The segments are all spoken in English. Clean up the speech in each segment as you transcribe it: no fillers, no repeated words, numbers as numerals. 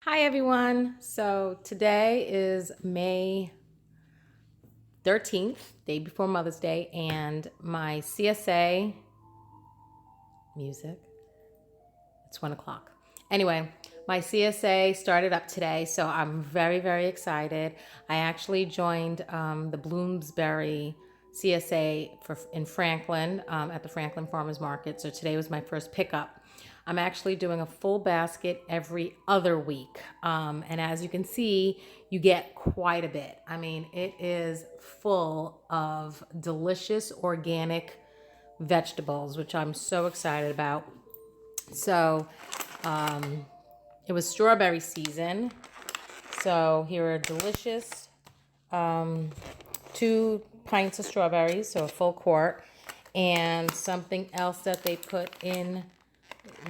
Hi everyone. So today is May 13th, day before Mother's Day, and my CSA music, it's 1 o'clock. Anyway, my CSA started up today, so I'm very, very excited. I actually joined the Bloomsbury CSA in Franklin at the Franklin Farmers Market. So today was my first pickup. I'm actually doing a full basket every other week. And as you can see, you get quite a bit. I mean, it is full of delicious organic vegetables, which I'm so excited about. So it was strawberry season. So here are delicious 2 pints of strawberries, so a full quart, and something else that they put in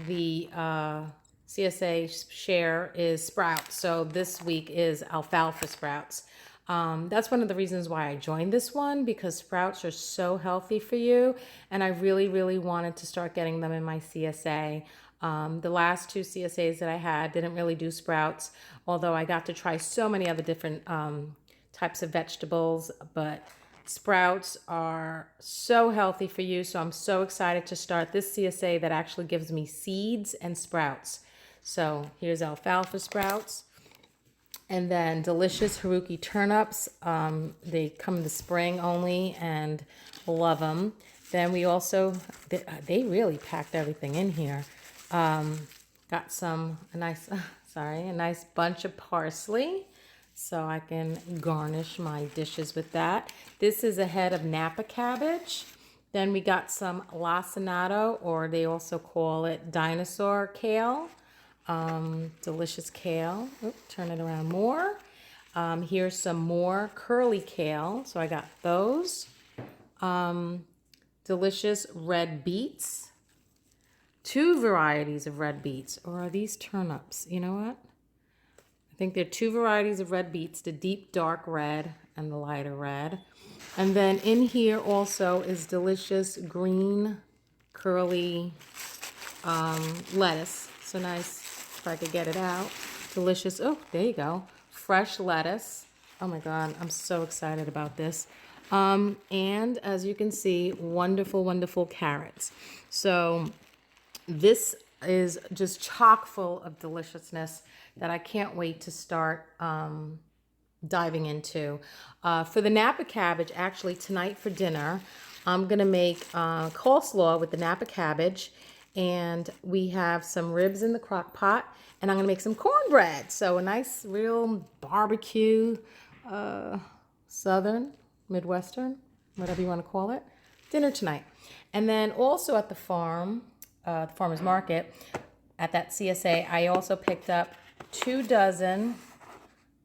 the CSA share is sprouts. So this week is alfalfa sprouts. That's one of the reasons why I joined this one, because sprouts are so healthy for you, and I really, really wanted to start getting them in my CSA. The last 2 CSAs that I had didn't really do sprouts, although I got to try so many other different types of vegetables, but sprouts are so healthy for you. So I'm so excited to start this CSA that actually gives me seeds and sprouts. So here's alfalfa sprouts. And then delicious Haruki turnips. They come in the spring only, and love them. Then we also, they really packed everything in here. Got a nice bunch of parsley, so I can garnish my dishes with that. This is a head of Napa cabbage. Then we got some lacinato, or they also call it dinosaur kale. Delicious kale. Oop, turn it around more. Here's some more curly kale. So I got those. Delicious red beets. 2 varieties of red beets. Or are these turnips? You know what? I think there are 2 varieties of red beets, the deep dark red and the lighter red. And then in here also is delicious green curly lettuce. So nice, if I could get it out. Delicious, oh, there you go. Fresh lettuce. Oh my God, I'm so excited about this. And as you can see, wonderful, wonderful carrots. So this is just chock full of deliciousness that I can't wait to start diving into. For the Napa cabbage, actually tonight for dinner, I'm gonna make coleslaw with the Napa cabbage, and we have some ribs in the crock pot, and I'm gonna make some cornbread. So a nice real barbecue, Southern, Midwestern, whatever you wanna call it, dinner tonight. And then also at the farmer's market, at that CSA, I also picked up 2 dozen,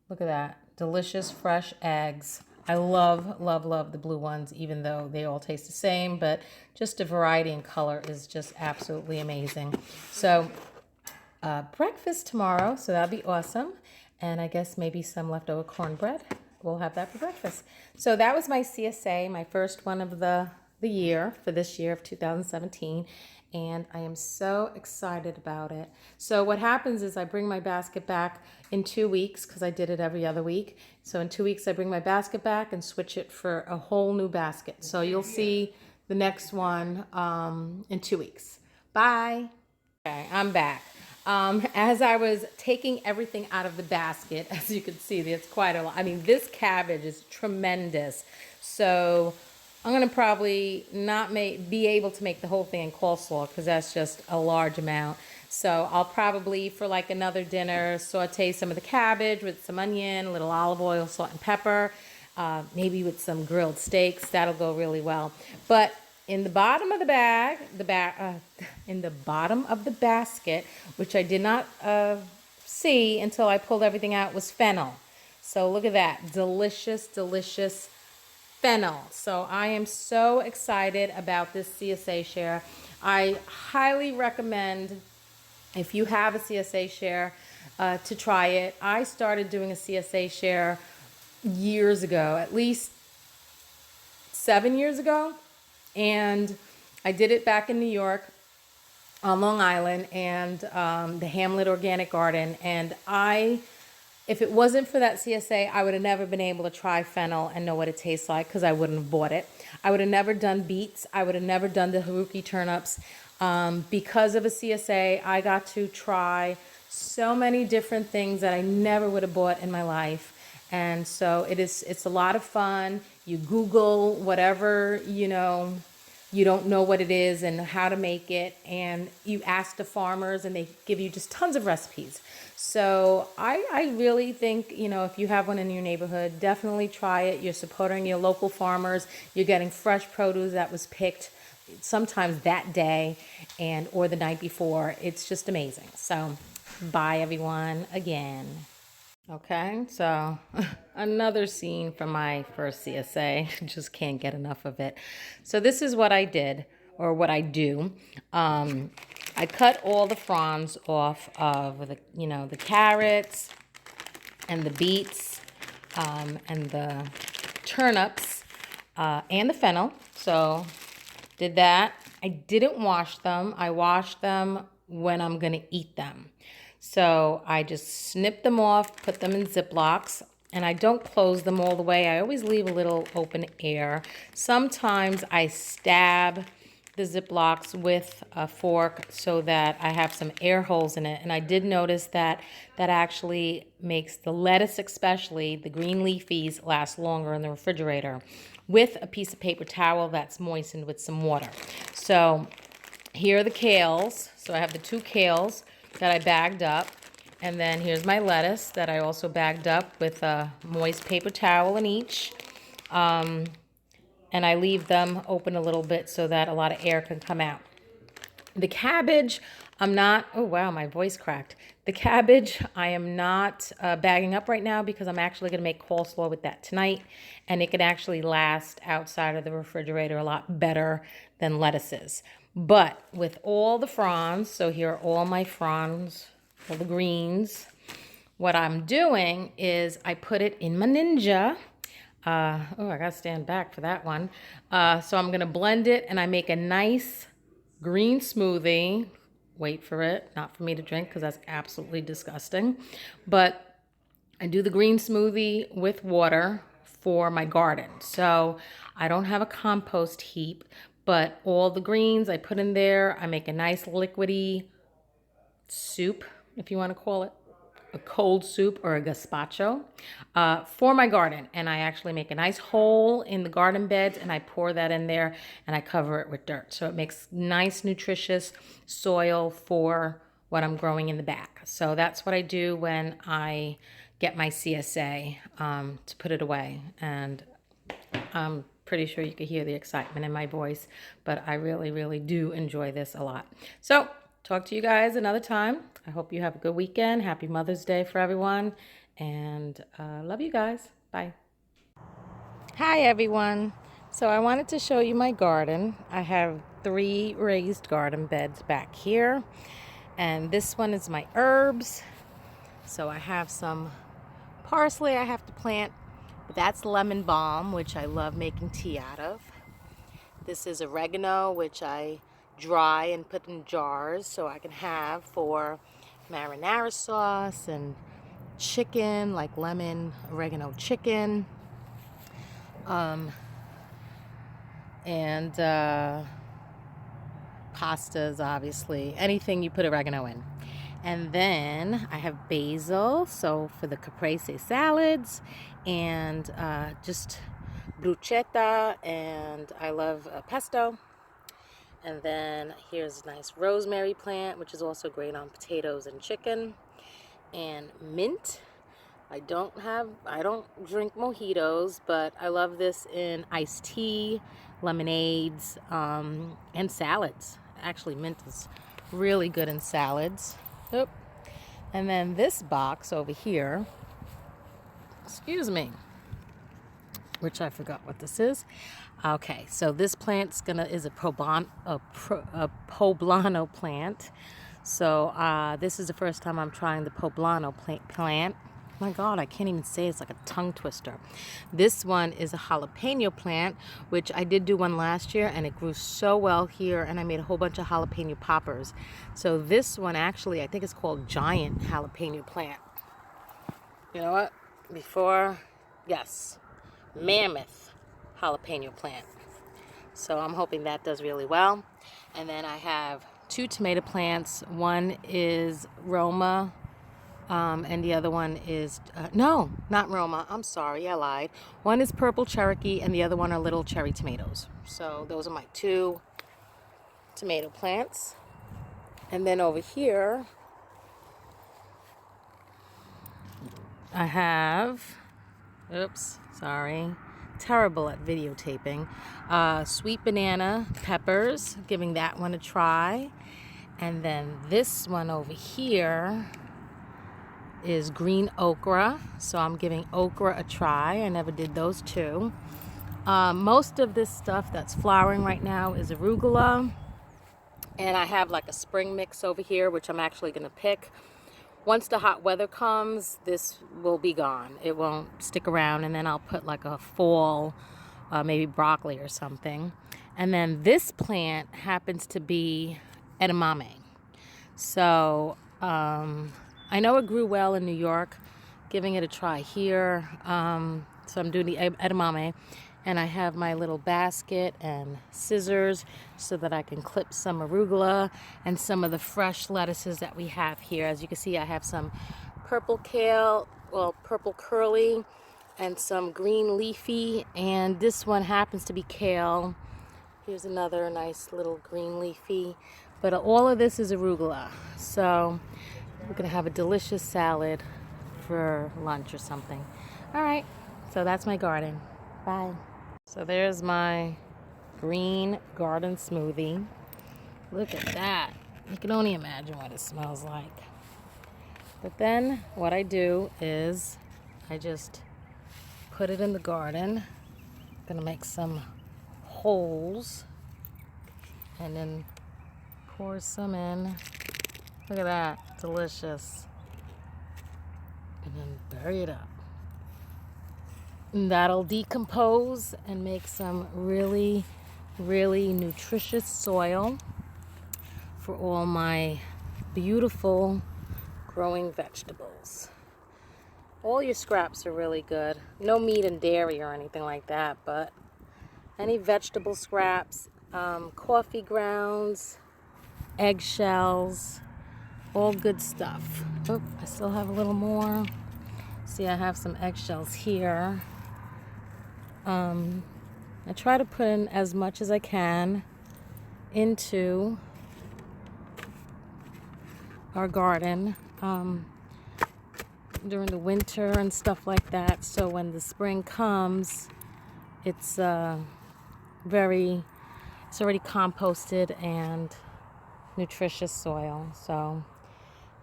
look at that, delicious fresh eggs. I love, love, love the blue ones, even though they all taste the same, but just a variety in color is just absolutely amazing. So breakfast tomorrow, so that'll be awesome. And I guess maybe some leftover cornbread. We'll have that for breakfast. So that was my CSA, my first one of the year for this year of 2017. And I am so excited about it. So what happens is I bring my basket back in 2 weeks, because I did it every other week. So in 2 weeks, I bring my basket back and switch it for a whole new basket. So you'll see the next one in 2 weeks. Bye. Okay, I'm back. As I was taking everything out of the basket, as you can see, there's quite a lot. I mean, this cabbage is tremendous. So I'm gonna probably not be able to make the whole thing in coleslaw, because that's just a large amount. So I'll probably, for like another dinner, saute some of the cabbage with some onion, a little olive oil, salt and pepper, maybe with some grilled steaks. That'll go really well. But in the bottom of the bag, in the bottom of the basket, which I did not see until I pulled everything out, was fennel. So look at that, delicious, delicious fennel. So I am so excited about this CSA share. I highly recommend, if you have a CSA share, to try it. I started doing a CSA share years ago, at least 7 years ago. And I did it back in New York. on Long Island, and the Hamlet Organic Garden. And if it wasn't for that CSA, I would have never been able to try fennel and know what it tastes like, because I wouldn't have bought it. I would have never done beets. I would have never done the Haruki turnips. Because of a CSA, I got to try so many different things that I never would have bought in my life. And so it's a lot of fun. You Google whatever, you don't know what it is and how to make it, and you ask the farmers and they give you just tons of recipes. So I really think, if you have one in your neighborhood, definitely try it. You're supporting your local farmers. You're getting fresh produce that was picked sometimes that day or the night before. It's just amazing. So bye everyone again. Okay, so another scene from my first CSA. Just can't get enough of it. So this is what I did, or what I do. I cut all the fronds off of the carrots and the beets, and the turnips, and the fennel. So did that. I didn't wash them. I washed them when I'm gonna eat them. So I just snip them off, put them in Ziplocs, and I don't close them all the way. I always leave a little open air. Sometimes I stab the Ziplocs with a fork so that I have some air holes in it. And I did notice that actually makes the lettuce, especially the green leafies, last longer in the refrigerator, with a piece of paper towel that's moistened with some water. So here are the kales. So I have the 2 kales that I bagged up. And then here's my lettuce that I also bagged up with a moist paper towel in each. And I leave them open a little bit so that a lot of air can come out. The cabbage, oh wow, my voice cracked. The cabbage, I am not bagging up right now, because I'm actually going to make coleslaw with that tonight. And it can actually last outside of the refrigerator a lot better than lettuces. But with all the fronds, so here are all my fronds, all the greens. What I'm doing is I put it in my Ninja. I gotta stand back for that one. So I'm gonna blend it, and I make a nice green smoothie. Wait for it, not for me to drink, because that's absolutely disgusting. But I do the green smoothie with water for my garden. So I don't have a compost heap, but all the greens I put in there. I make a nice liquidy soup, if you want to call it a cold soup or a gazpacho, for my garden. And I actually make a nice hole in the garden beds, and I pour that in there, and I cover it with dirt. So it makes nice, nutritious soil for what I'm growing in the back. So that's what I do when I get my CSA, to put it away. And I'm pretty sure you could hear the excitement in my voice, but I really, really do enjoy this a lot. So talk to you guys another time. I hope you have a good weekend. Happy Mother's Day for everyone. And love you guys. Bye. Hi, everyone. So I wanted to show you my garden. I have 3 raised garden beds back here. And this one is my herbs. So I have some parsley I have to plant. That's lemon balm, which I love making tea out of. This is oregano, which I dry and put in jars so I can have for marinara sauce and chicken, like lemon oregano chicken, and pastas, obviously, anything you put oregano in. And then I have basil, so for the caprese salads, and just bruschetta, and I love pesto. And then here's a nice rosemary plant, which is also great on potatoes and chicken. And mint. I don't drink mojitos, but I love this in iced tea, lemonades, and salads. Actually, mint is really good in salads. Oop. And then this box over here, excuse me, which I forgot what this is. Okay, so this plant's is a poblano plant. So this is the first time I'm trying the poblano plant. My God, I can't even say, it's like a tongue twister. This one is a jalapeno plant, which I did do one last year and it grew so well here, and I made a whole bunch of jalapeno poppers. So this one actually, I think it's called giant jalapeno plant. You know what? Yes, mammoth jalapeno plant. So I'm hoping that does really well. And then I have 2 tomato plants. One is Roma, and the other one is, no, not Roma. I'm sorry, I lied. One is purple Cherokee and the other one are little cherry tomatoes. So those are my 2 tomato plants. And then over here, I have, oops, sorry, terrible at videotaping, sweet banana peppers, giving that one a try. And then this one over here is green okra, so I'm giving okra a try. I never did those 2. Most of this stuff that's flowering right now is arugula, and I have like a spring mix over here, which I'm actually going to pick. Once the hot weather comes, this will be gone. It won't stick around, and then I'll put like a fall, maybe broccoli or something. And then this plant happens to be edamame. So I know it grew well in New York, giving it a try here. So I'm doing the edamame, and I have my little basket and scissors so that I can clip some arugula and some of the fresh lettuces that we have here. As you can see, I have some purple kale, well, purple curly, and some green leafy, and this one happens to be kale. Here's another nice little green leafy, but all of this is arugula. So we're gonna have a delicious salad for lunch or something. All right, so that's my garden. Bye. So there's my green garden smoothie. Look at that. You can only imagine what it smells like. But then what I do is I just put it in the garden. I'm gonna make some holes and then pour some in. Look at that, delicious. And then bury it up. And that'll decompose and make some really, really nutritious soil for all my beautiful growing vegetables. All your scraps are really good. No meat and dairy or anything like that, but any vegetable scraps, coffee grounds, eggshells, all good stuff. Oh, I still have a little more. See, I have some eggshells here. I try to put in as much as I can into our garden during the winter and stuff like that, so when the spring comes, it's already composted and nutritious soil. So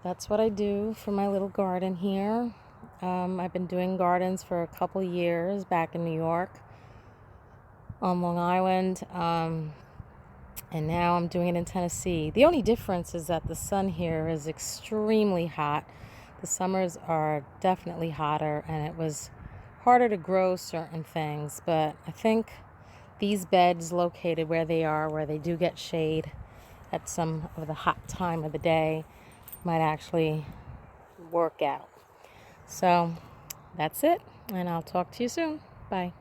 that's what I do for my little garden here. I've been doing gardens for a couple years back in New York on Long Island, and now I'm doing it in Tennessee. The only difference is that the sun here is extremely hot. The summers are definitely hotter, and it was harder to grow certain things, but I think these beds located where they are, where they do get shade at some of the hot time of the day, might actually work out. So that's it, and I'll talk to you soon. Bye.